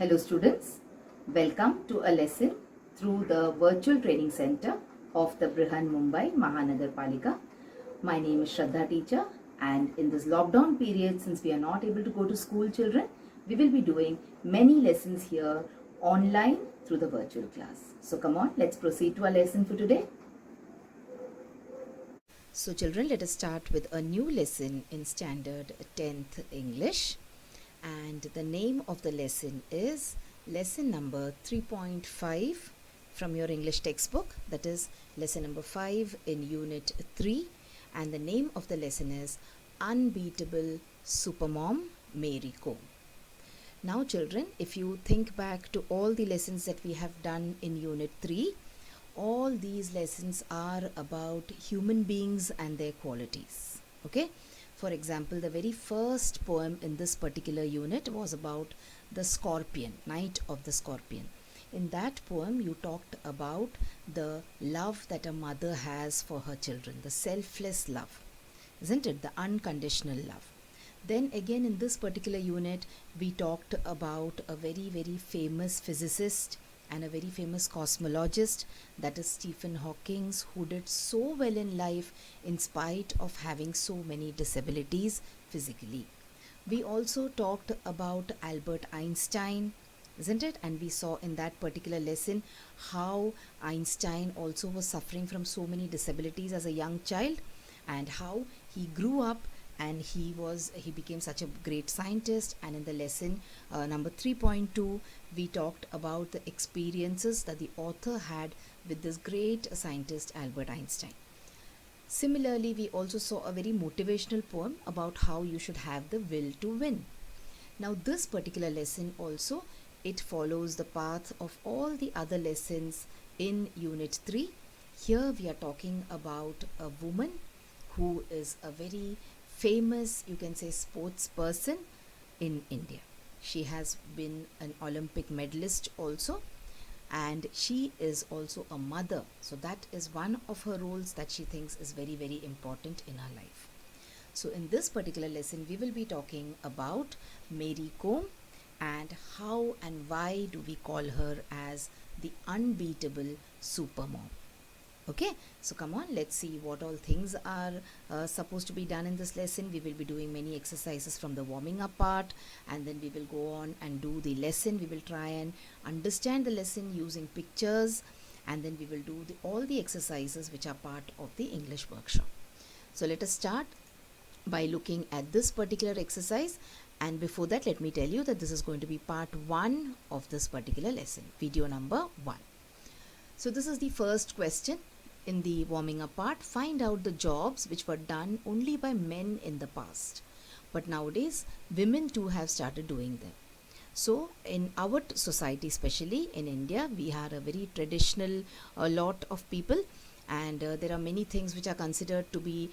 Hello students, welcome to a lesson through the virtual training center of the Brihan Mumbai Mahanagar Palika. My name is Shraddha teacher, and in this lockdown period, since we are not able to go to school, children, we will be doing many lessons here online through the virtual class. So come on, let's proceed to our lesson for today. So children, let us start with a new lesson in standard 10th English, and the name of the lesson is lesson number 3.5 from your English textbook, that is lesson number 5 in unit 3, and the name of the lesson is Unbeatable Supermom Mary Kom. Now children, if you think back to all the lessons that we have done in unit 3, all these lessons are about human beings and their qualities. Okay, for example, the very first poem in this particular unit was about the scorpion, Night of the Scorpion. In that poem you talked about the love that a mother has for her children, the selfless love, isn't it, the unconditional love. Then again in this particular unit we talked about a very famous physicist and a very famous cosmologist, that is Stephen Hawking, who did so well in life in spite of having so many disabilities physically. We also talked about Albert Einstein, isn't it? And we saw in that particular lesson how Einstein also was suffering from so many disabilities as a young child, and how he grew up and he became such a great scientist. And in the lesson number 3.2 we talked about the experiences that the author had with this great scientist Albert Einstein. Similarly, we also saw a very motivational poem about how you should have the will to win. Now this particular lesson also, it follows the path of all the other lessons in unit 3. Here we are talking about a woman who is a very famous, you can say, sports person in India. She has been an Olympic medalist also, and she is also a mother. So that is one of her roles that she thinks is very important in her life. So in this particular lesson we will be talking about Mary Kom and how and why do we call her as the unbeatable supermom. Okay, so come on, let's see what all things are supposed to be done in this lesson. We will be doing many exercises from the warming up part, and then we will go on and do the lesson. We will try and understand the lesson using pictures, and then we will do all the exercises which are part of the English workshop. So let us start by looking at this particular exercise, and before that let me tell you that this is going to be part 1 of this particular lesson, video number 1. So this is the first question. In the warming up part, find out the jobs which were done only by men in the past, but nowadays women too have started doing them. So in our society, especially in India, we are a very traditional lot of people, and there are many things which are considered to be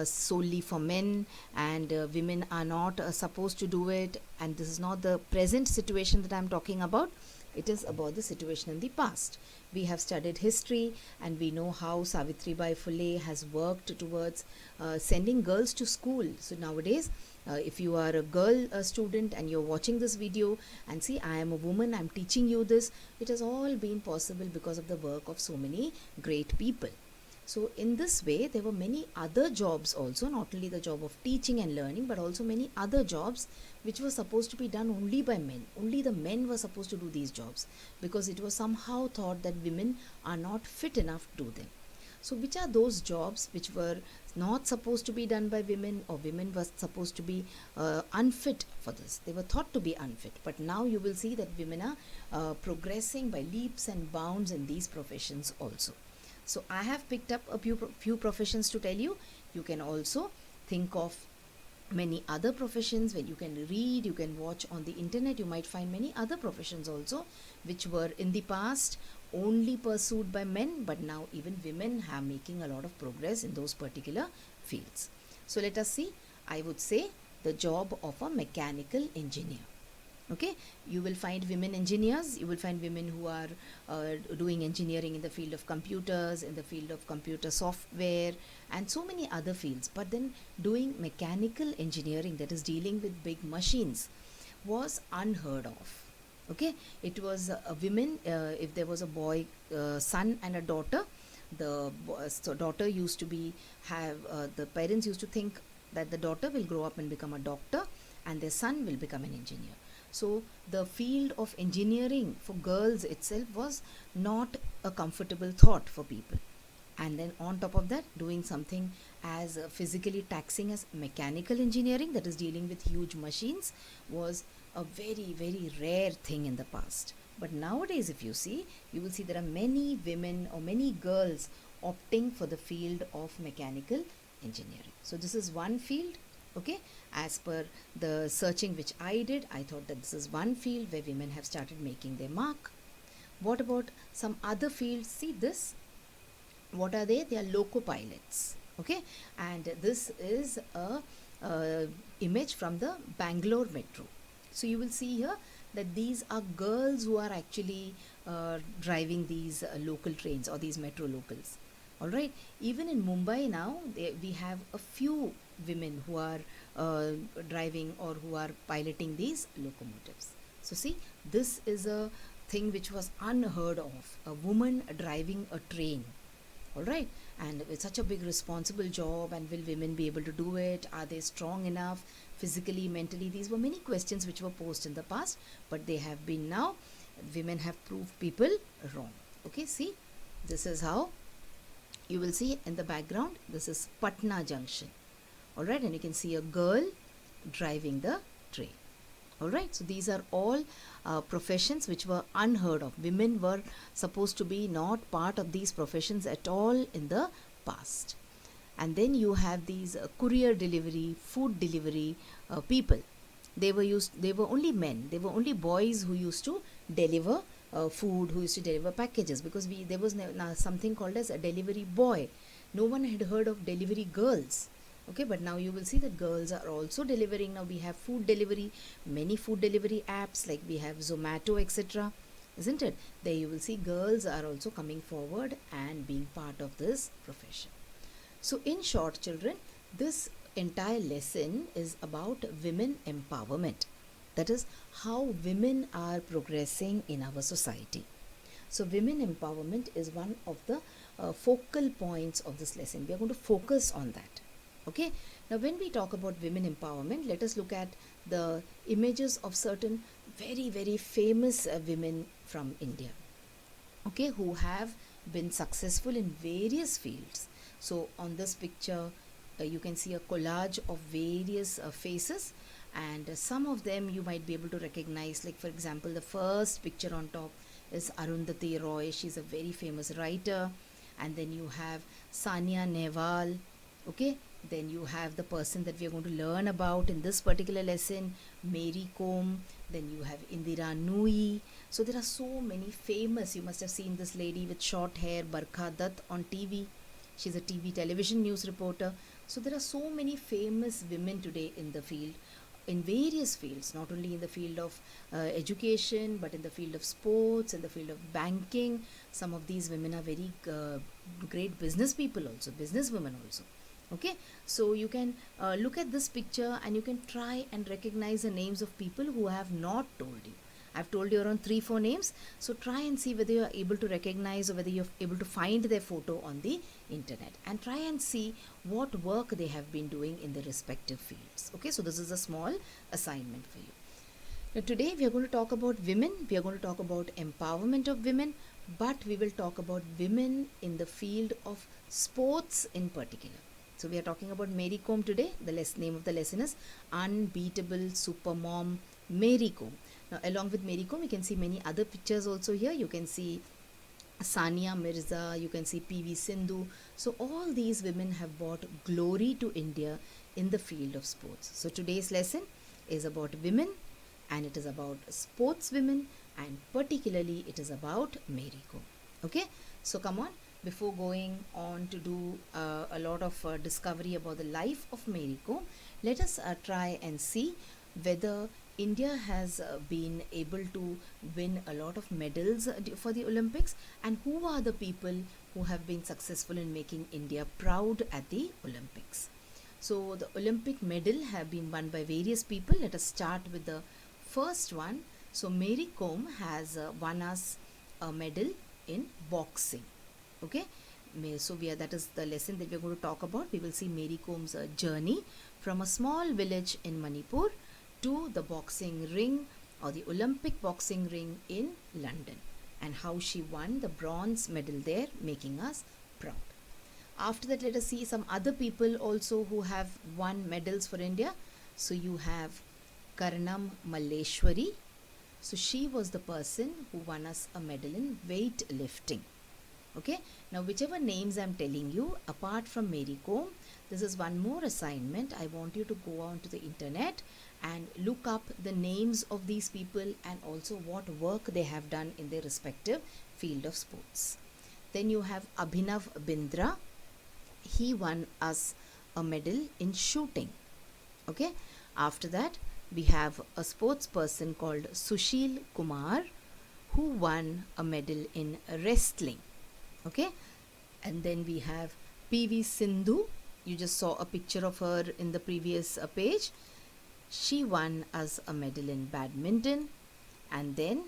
solely for men, and women are not supposed to do it. And this is not the present situation that I am talking about. It is about the situation in the past. We have studied history and we know how Savitribai Phule has worked towards sending girls to school. So nowadays, if you are a girl student and you're watching this video and see, I am a woman, I'm teaching you this, it has all been possible because of the work of so many great people. So in this way, there were many other jobs also, not only the job of teaching and learning, but also many other jobs which were supposed to be done only by men. Only the men were supposed to do these jobs because it was somehow thought that women are not fit enough to do them. So which are those jobs which were not supposed to be done by women, or women were supposed to be unfit for this? They were thought to be unfit, but now you will see that women are progressing by leaps and bounds in these professions also. So I have picked up a few professions to tell you. You can also think of many other professions where you can read, you can watch on the internet. You might find many other professions also which were in the past only pursued by men, but now even women are making a lot of progress in those particular fields. So let us see. I would say the job of a mechanical engineer. Okay, you will find women engineers, you will find women who are doing engineering in the field of computers, in the field of computer software, and so many other fields. But then doing mechanical engineering, that is dealing with big machines, was unheard of. Okay, it was a women, if there was a boy, son and a daughter, so daughter used to be have the parents used to think that the daughter will grow up and become a doctor and their son will become an engineer. So the field of engineering for girls itself was not a comfortable thought for people. And then on top of that, doing something as physically taxing as mechanical engineering, that is dealing with huge machines, was a very very rare thing in the past. But nowadays, if you see, you will see there are many women or many girls opting for the field of mechanical engineering. So this is one field. Okay, as per the searching which I did, I thought that this is one field where women have started making their mark. What about some other fields? See this, what are they? They are loco pilots. Okay, and this is a image from the Bangalore metro. So you will see here that these are girls who are actually driving these local trains or these metro locals. All right, even in Mumbai now, we have a few women who are driving or who are piloting these locomotives. So see, this is a thing which was unheard of, a woman driving a train. All right, and it's such a big responsible job, and will women be able to do it? Are they strong enough physically, mentally? These were many questions which were posed in the past, but they have been now, women have proved people wrong. Okay, see, this is how you will see in the background. This is Patna Junction. All right, and you can see a girl driving the train. All right, so these are all professions which were unheard of. Women were supposed to be not part of these professions at all in the past. And then you have these courier delivery, food delivery people. They were only men, they were only boys who used to deliver food, who used to deliver packages, because there was something called as a delivery boy. No one had heard of delivery girls. Okay, but now you will see that girls are also delivering. Now we have food delivery, many food delivery apps, like we have Zomato, etc., isn't it? There you will see girls are also coming forward and being part of this profession. So in short, children, this entire lesson is about women empowerment. That is how women are progressing in our society. So women empowerment is one of the focal points of this lesson. We are going to focus on that. Okay, now when we talk about women empowerment, let us look at the images of certain very very famous women from India, okay, who have been successful in various fields. So on this picture, you can see a collage of various faces, and some of them you might be able to recognize. Like for example, the first picture on top is Arundhati Roy. She's a very famous writer. And then you have Sania Nehwal. Okay, then you have the person that we are going to learn about in this particular lesson, Mary Kom. Then you have Indira Nui. So there are so many famous. You must have seen this lady with short hair, Barkha Dutt, on TV. She's a TV television news reporter. So there are so many famous women today in the field, in various fields, not only in the field of education, but in the field of sports, in the field of banking. Some of these women are very great business people also, business women also. Okay, so you can look at this picture and you can try and recognize the names of people who I have not told you. I've told you around 3-4 names. So try and see whether you are able to recognize or whether you're able to find their photo on the internet, and try and see what work they have been doing in the respective fields. Okay, so this is a small assignment for you. Now today we are going to talk about women. We are going to talk about empowerment of women, but we will talk about women in the field of sports in particular. So we are talking about Mary Kom today. The name of the lesson is Unbeatable Supermom Mary Kom. Now along with Mary Kom, you can see many other pictures also here. You can see Sania Mirza, you can see PV Sindhu. So all these women have brought glory to India in the field of sports. So today's lesson is about women, and it is about sports women, and particularly it is about Mary Kom. Okay, so come on. Before going on to do a lot of discovery about the life of Mary Kom, let us try and see whether India has been able to win a lot of medals for the Olympics, and who are the people who have been successful in making India proud at the Olympics. So the Olympic medal have been won by various people. Let us start with the first one. So Mary Kom has won us a medal in boxing. Okay, so that is the lesson that we are going to talk about. We will see Mary Kom's journey from a small village in Manipur to the boxing ring or the Olympic boxing ring in London, and how she won the bronze medal there, making us proud. After that, let us see some other people also who have won medals for India. So you have Karnam Malleshwari. So she was the person who won us a medal in weightlifting. Okay, now whichever names I'm telling you, apart from Mary Kom, this is one more assignment. I want you to go on to the internet and look up the names of these people and also what work they have done in their respective field of sports. Then you have Abhinav Bindra. He won us a medal in shooting. Okay, after that we have a sports person called Sushil Kumar, who won a medal in wrestling. Okay, and then we have PV Sindhu. You just saw a picture of her in the previous page. She won us a medal in badminton. And then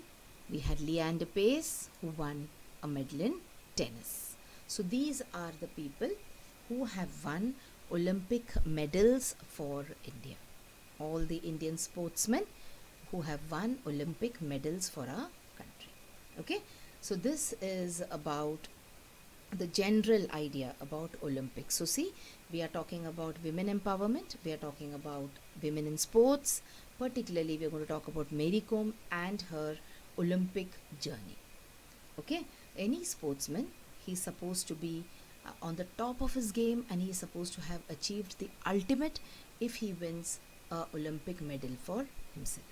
we had Leander Pace, who won a medal in tennis. So these are the people who have won Olympic medals for India. All the Indian sportsmen who have won Olympic medals for our country. Okay, so this is about the general idea about Olympics. So see, we are talking about women empowerment, we are talking about women in sports. Particularly we are going to talk about Mary Kom and her Olympic journey. Okay, any sportsman, he's supposed to be on the top of his game, and he is supposed to have achieved the ultimate if he wins a Olympic medal for himself,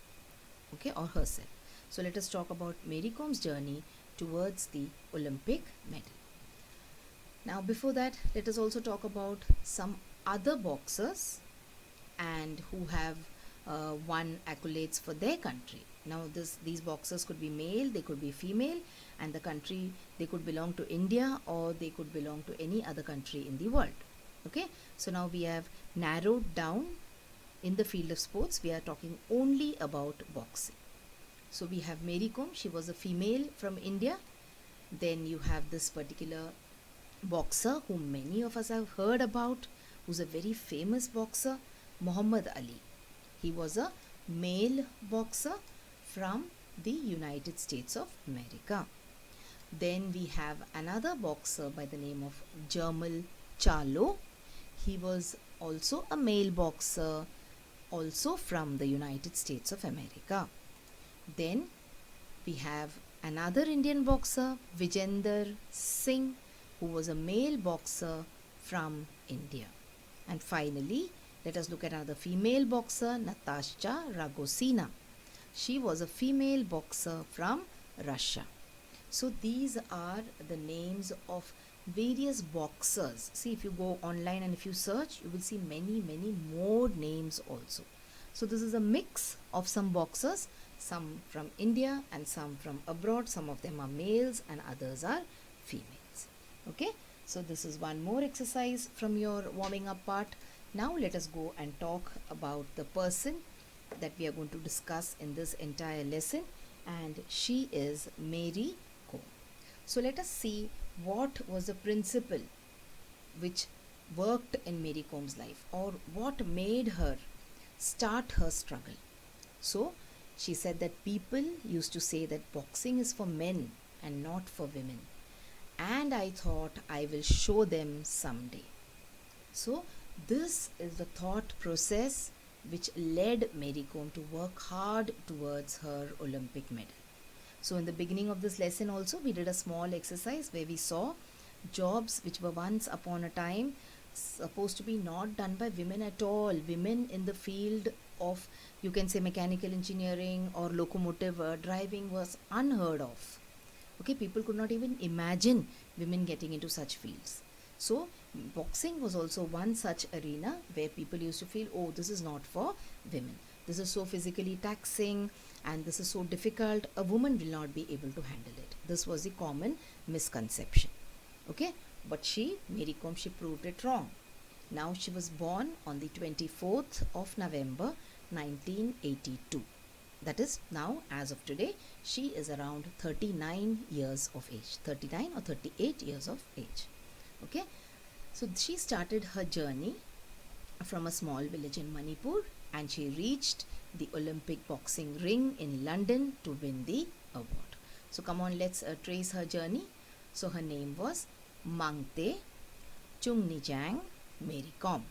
okay, or herself. So let us talk about Mary Kom's journey towards the Olympic medal. Now before that, let us also talk about some other boxers and who have won accolades for their country. Now these boxers could be male, they could be female, and the country, they could belong to India or they could belong to any other country in the world. Okay, so now we have narrowed down in the field of sports. We are talking only about boxing. So we have Mary Kom, she was a female from India. Then you have this particular boxer whom many of us have heard about, who's a very famous boxer, Muhammad Ali. He was a male boxer from the United States of America. Then we have another boxer by the name of Jermel Charlo. He was also a male boxer, also from the United States of America. Then we have another Indian boxer, Vijender Singh, who was a male boxer from India. And finally, let us look at another female boxer, Natasha Ragosina. She was a female boxer from Russia. So these are the names of various boxers. See, if you go online and if you search, you will see many more names also. So this is a mix of some boxers, some from India and some from abroad. Some of them are males and others are females. Okay, so this is one more exercise from your warming up part. Now let us go and talk about the person that we are going to discuss in this entire lesson, and she is Mary Kom. So let us see what was the principle which worked in Mary Kom's life, or what made her start her struggle. So she said that people used to say that boxing is for men and not for women, and I thought I will show them someday. So this is the thought process which led Mary Kom to work hard towards her Olympic medal. So in the beginning of this lesson also, we did a small exercise where we saw jobs which were once upon a time supposed to be not done by women at all. Women in the field of, you can say, mechanical engineering or locomotive driving was unheard of. Okay, people could not even imagine women getting into such fields. So boxing was also one such arena where people used to feel, oh, this is not for women. This is so physically taxing and this is so difficult. A woman will not be able to handle it. This was the common misconception. Okay, but Mary Kom, she proved it wrong. Now she was born on the 24th of November 1982. That is, now as of today, she is around 39 years of age, 39 or 38 years of age. Okay, so she started her journey from a small village in Manipur, and she reached the Olympic boxing ring in London to win the award. So come on, let's trace her journey. So her name was Mangte Chungnijang Mary Kom.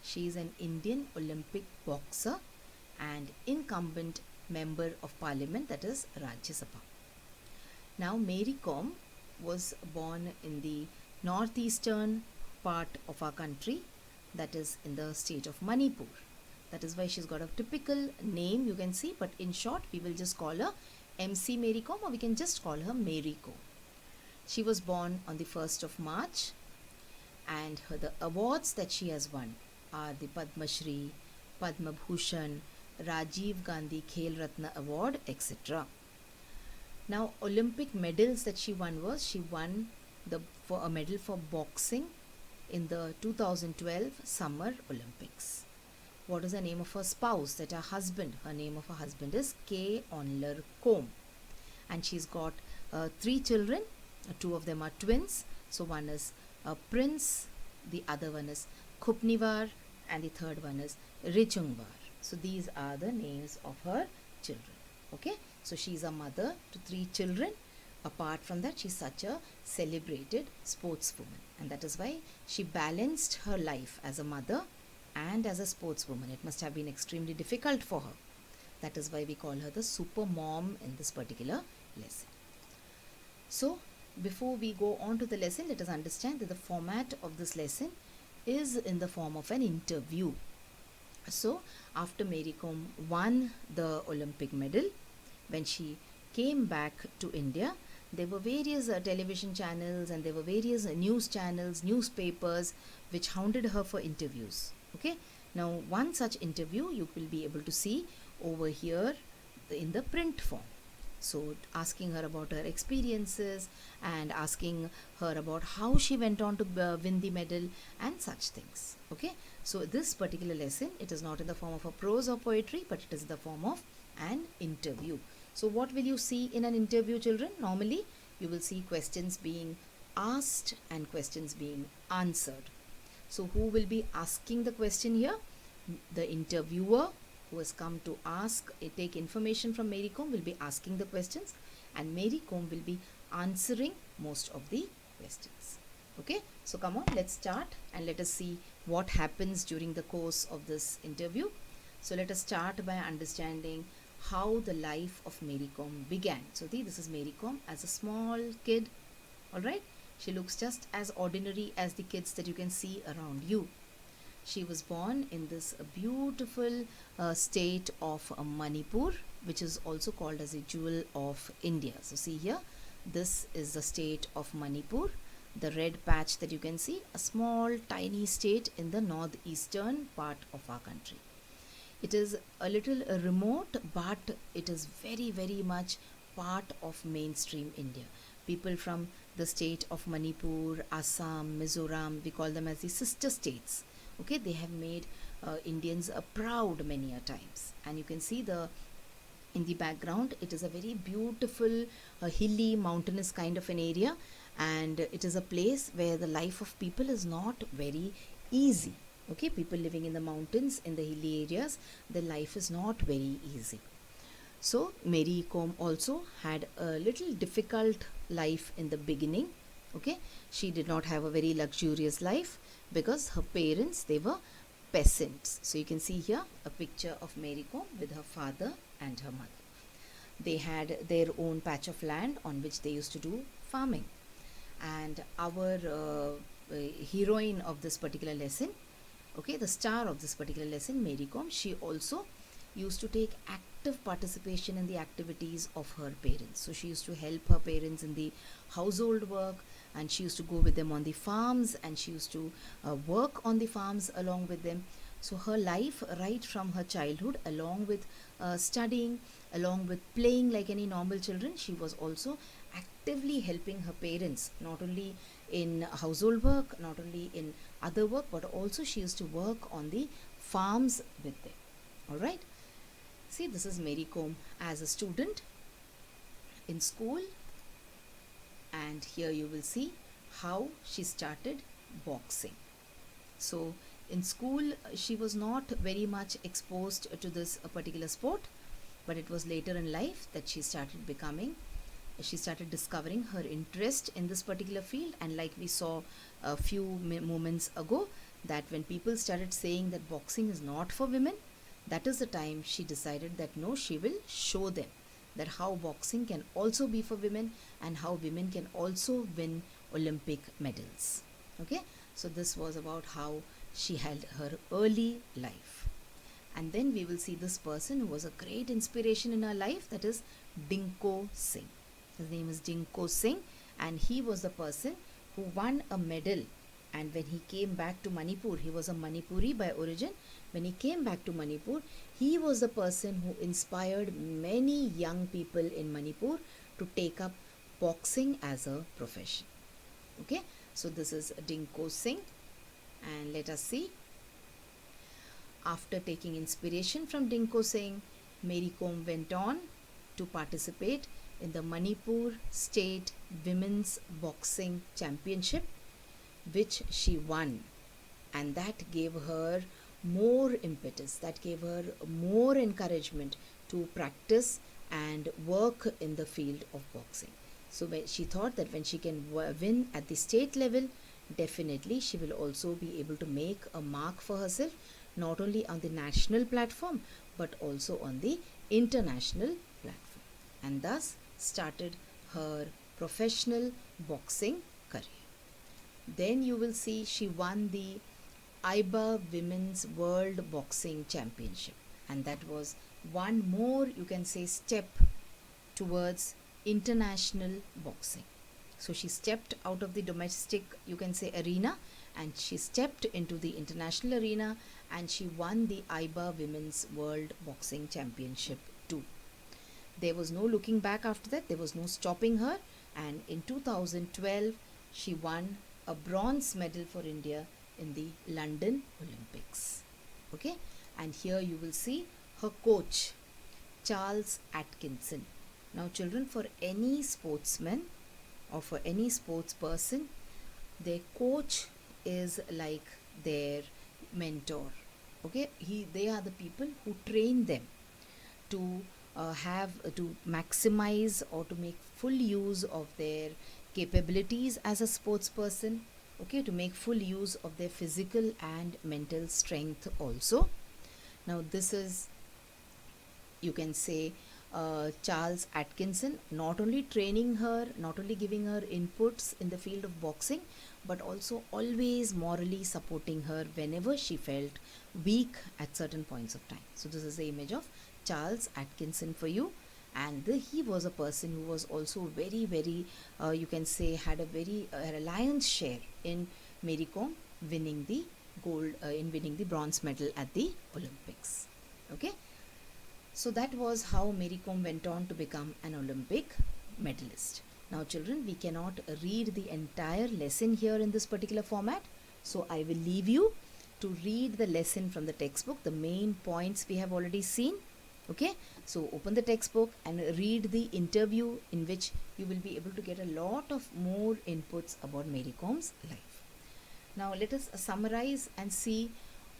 She is an Indian Olympic boxer and incumbent member of parliament, that is Rajya Sabha. Now Mary Kom was born in the northeastern part of our country, that is in the state of Manipur. That is why she's got a typical name, you can see, but in short we will just call her MC Mary Kom, or we can just call her Mary Kom. She was born on the 1st of March, and the awards that she has won are the Padma Shri, Padma Bhushan, Rajiv Gandhi Khel Ratna Award, etc. Now Olympic medals that she won was, she won for a medal for boxing in the 2012 Summer Olympics. What is the name of her spouse, that her husband, her name of her husband is K. Onlar Kom, and she's got 3 children. 2 of them are twins. So one is Prince, the other one is Khupnivar, and the third one is Richungvar. So these are the names of her children. Okay, so she's a mother to 3 children. Apart from that, she's such a celebrated sportswoman, and that is why she balanced her life as a mother and as a sportswoman. It must have been extremely difficult for her. That is why we call her the super mom in this particular lesson. So before we go on to the lesson, let us understand that the format of this lesson is in the form of an interview. So after Mary Kom won the Olympic medal, when she came back to India, there were various television channels, and there were various news channels, newspapers, which hounded her for interviews. Okay, now one such interview you will be able to see over here in the print form. So asking her about her experiences, and asking her about how she went on to win the medal, and such things. Okay, so this particular lesson, it is not in the form of a prose or poetry, but it is in the form of an interview. So what will you see in an interview, children? Normally you will see questions being asked and questions being answered. So who will be asking the question here? The interviewer, who has come to take information from Mary Kom, will be asking the questions, and Mary Kom will be answering most of the questions. Okay, so come on, let's start and let us see what happens during the course of this interview. So let us start by understanding how the life of Mary Kom began. So this is Mary Kom as a small kid. Alright, she looks just as ordinary as the kids that you can see around you. She was born in this beautiful state of Manipur, which is also called as a jewel of India. So see here, this is the state of Manipur. The red patch that you can see, a small tiny state in the northeastern part of our country. It is a little remote, but it is very, very much part of mainstream India. People from the state of Manipur, Assam, Mizoram, we call them as the sister states. Okay, they have made Indians proud many a times. And you can see in the background, it is a very beautiful, hilly, mountainous kind of an area. And it is a place where the life of people is not very easy. Okay, people living in the mountains, in the hilly areas, their life is not very easy. So Mary Kom also had a little difficult life in the beginning. Okay, she did not have a very luxurious life because her parents, they were peasants. So you can see here a picture of Mary Kom with her father and her mother. They had their own patch of land on which they used to do farming. And our heroine of this particular lesson, okay, the star of this particular lesson, Mary Kom, she also used to take active participation in the activities of her parents. So she used to help her parents in the household work, and she used to go with them on the farms, and she used to work on the farms along with them. So her life, right from her childhood, along with studying, along with playing like any normal children, she was also actively helping her parents, not only in household work, not only in other work, but also she used to work on the farms with them. All right. See, this is Mary Kom as a student in school, and here you will see how she started boxing. So in school she was not very much exposed to this particular sport, but it was later in life that she started discovering her interest in this particular field. And like we saw a few moments ago, that when people started saying that boxing is not for women, that is the time she decided that no, she will show them that how boxing can also be for women and how women can also win Olympic medals. Okay, so this was about how she had her early life. And then we will see this person who was a great inspiration in her life, that is Dinko Singh. His name is Dinko Singh, and he was the person who won a medal. And when he came back to Manipur, he was a Manipuri by origin. When he came back to Manipur, he was the person who inspired many young people in Manipur to take up boxing as a profession. Okay, so this is Dinko Singh, and let us see. After taking inspiration from Dinko Singh, Mary Kom went on to participate in the Manipur State Women's Boxing Championship, which she won, and that gave her more impetus, that gave her more encouragement to practice and work in the field of boxing. So when she thought that when she can win at the state level, definitely she will also be able to make a mark for herself, not only on the national platform but also on the international platform, and thus started her professional boxing career. Then you will see she won the IBA Women's World Boxing Championship, and that was one more, you can say, step towards international boxing. So she stepped out of the domestic, you can say, arena, and she stepped into the international arena, and she won the IBA Women's World Boxing Championship too. There was no looking back after that, there was no stopping her, and in 2012 she won a bronze medal for India in the London Olympics. Okay, and here you will see her coach, Charles Atkinson. Now children, for any sportsman or for any sports person, their coach is like their mentor. Okay, they are the people who train them to to maximize or to make full use of their capabilities as a sports person. Okay, to make full use of their physical and mental strength also. Now this is, you can say, Charles Atkinson, not only training her, not only giving her inputs in the field of boxing, but also always morally supporting her whenever she felt weak at certain points of time. So this is the image of Charles Atkinson for you. And he was a person who was also very, very, you can say, had a very lion's share in Mary Kom winning the gold, in winning the bronze medal at the Olympics. Okay, so that was how Mary Kom went on to become an Olympic medalist. Now children, we cannot read the entire lesson here in this particular format, so I will leave you to read the lesson from the textbook. The main points we have already seen. Okay, so open the textbook and read the interview, in which you will be able to get a lot of more inputs about Mary Kom's life. Now let us summarize and see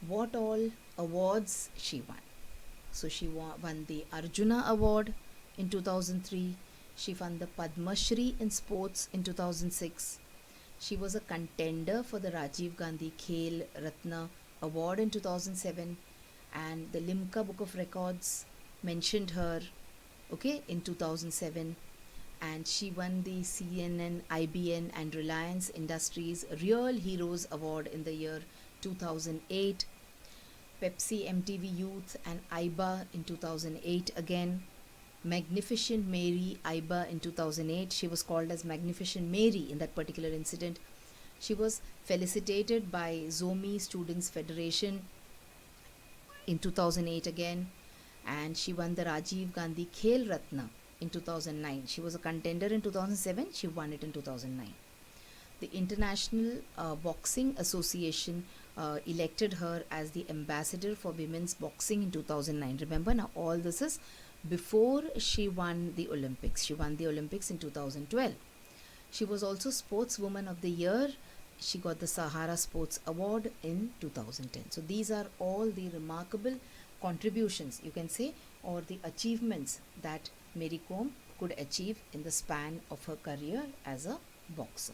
what all awards she won. So she won the Arjuna Award in 2003. She won the Padma Shri in sports in 2006. She was a contender for the Rajiv Gandhi Khel Ratna Award in 2007, and the Limca Book of Records mentioned her, okay, in 2007, and she won the CNN, IBN and Reliance Industries Real Heroes Award in the year 2008, Pepsi MTV Youth and IBA in 2008 again, Magnificent Mary IBA in 2008. She was called as Magnificent Mary in that particular incident. She was felicitated by Zomi Students Federation in 2008 again, and she won the Rajiv Gandhi Khel Ratna in 2009. She was a contender in 2007. She won it in 2009. The International Boxing Association elected her as the ambassador for women's boxing in 2009. Remember, now all this is before she won the Olympics. She won the Olympics in 2012. She was also Sportswoman of the Year. She got the Sahara Sports Award in 2010. So these are all the remarkable contributions, you can say, or the achievements that Mary Kom could achieve in the span of her career as a boxer.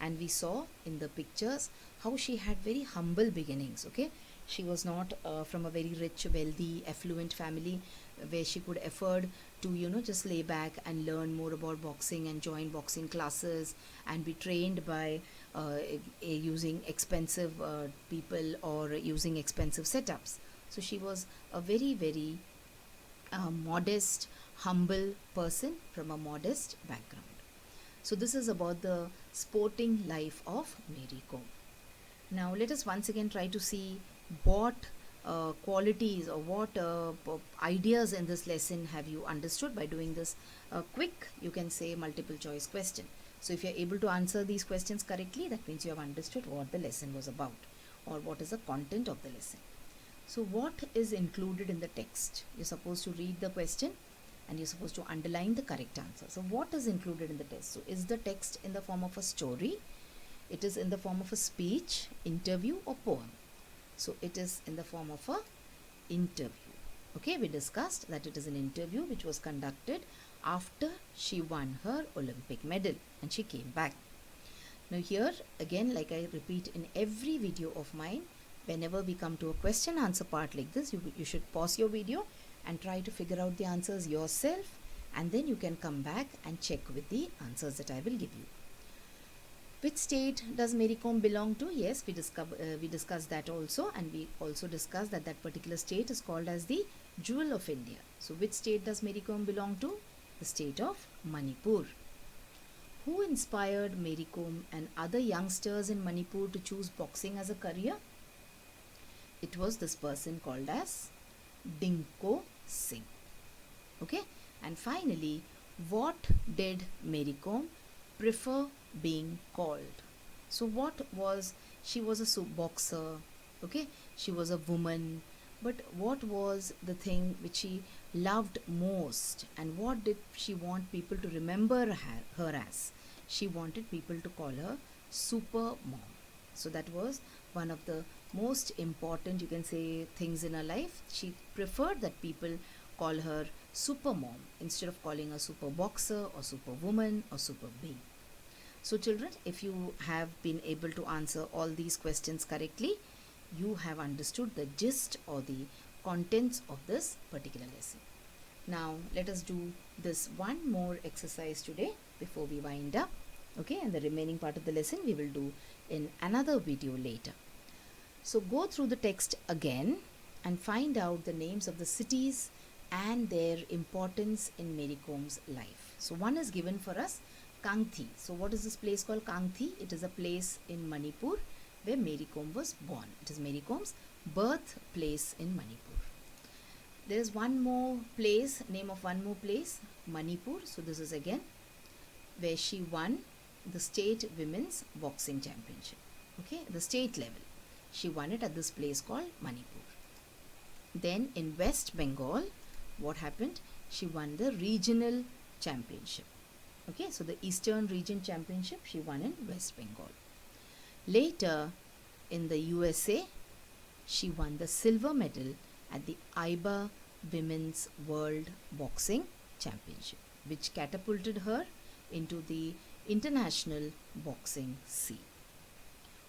And we saw in the pictures how she had very humble beginnings. Okay, she was not from a very rich, wealthy, affluent family where she could afford to just lay back and learn more about boxing and join boxing classes and be trained by using expensive people or using expensive setups. So she was a very, very modest, humble person from a modest background. So this is about the sporting life of Mary Kom. Now let us once again try to see what qualities or what ideas in this lesson have you understood by doing this quick, you can say, multiple choice question. So if you are able to answer these questions correctly, that means you have understood what the lesson was about or what is the content of the lesson. So what is included in the text? You're supposed to read the question and you're supposed to underline the correct answer. So what is included in the text? So is the text in the form of a story? It is in the form of a speech, interview or poem. So it is in the form of a interview. Okay, we discussed that it is an interview which was conducted after she won her Olympic medal and she came back. Now here again, like I repeat in every video of mine, whenever we come to a question answer part like this, you should pause your video and try to figure out the answers yourself, and then you can come back and check with the answers that I will give you. Which state does Mary Kom belong to? Yes, we discussed that also, and we also discussed that that particular state is called as the Jewel of India. So which state does Mary Kom belong to? The state of Manipur. Who inspired Mary Kom and other youngsters in Manipur to choose boxing as a career? It was this person called as Dinko Singh. Okay, and finally, what did Mary Kom prefer being called? So what was, she was a boxer, okay, she was a woman, but what was the thing which she loved most, and what did she want people to remember her as? She wanted people to call her Super Mom. So that was one of the most important, you can say, things in her life. She preferred that people call her Super Mom instead of calling her Super Boxer or Super Woman or Super Bee. So children, if you have been able to answer all these questions correctly, you have understood the gist or the contents of this particular lesson. Now let us do this one more exercise today before we wind up. Okay, and the remaining part of the lesson we will do in another video later. So go through the text again and find out the names of the cities and their importance in Mary Kom's life. So one is given for us, Kangthi. So what is this place called Kangthi? It is a place in Manipur where Mary Kom was born. It is Mary Kom's birthplace in Manipur. There is one more place, name of one more place, Manipur. So this is again where she won the state women's boxing championship. Okay, the state level. She won it at this place called Manipur. Then in West Bengal, what happened? She won the regional championship. Okay, so the Eastern Region Championship she won in West Bengal. Later in the USA, she won the silver medal at the IBA Women's World Boxing Championship, which catapulted her into the international boxing scene.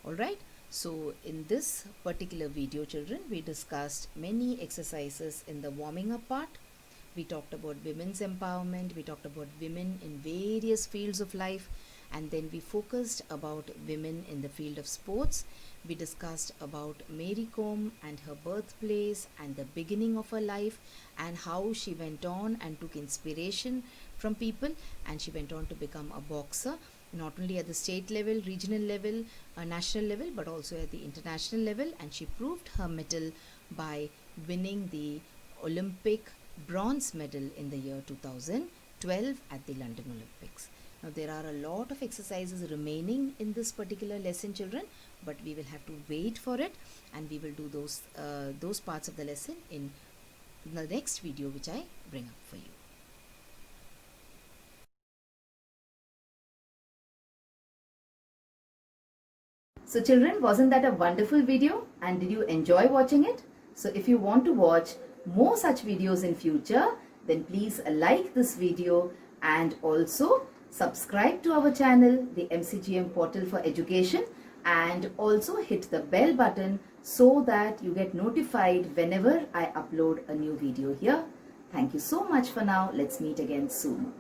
Alright, so in this particular video, children, we discussed many exercises in the warming up part. We talked about women's empowerment, we talked about women in various fields of life, and then we focused about women in the field of sports. We discussed about Mary Kom and her birthplace and the beginning of her life and how she went on and took inspiration from people, and she went on to become a boxer, not only at the state level, regional level, national level, but also at the international level, and she proved her mettle by winning the Olympic bronze medal in the year 2012 at the London Olympics. Now there are a lot of exercises remaining in this particular lesson, children, but we will have to wait for it, and we will do those parts of the lesson in the next video which I bring up for you. So children, wasn't that a wonderful video? And did you enjoy watching it? So if you want to watch more such videos in future, then please like this video and also subscribe to our channel, the MCGM Portal for Education, and also hit the bell button so that you get notified whenever I upload a new video here. Thank you so much for now. Let's meet again soon.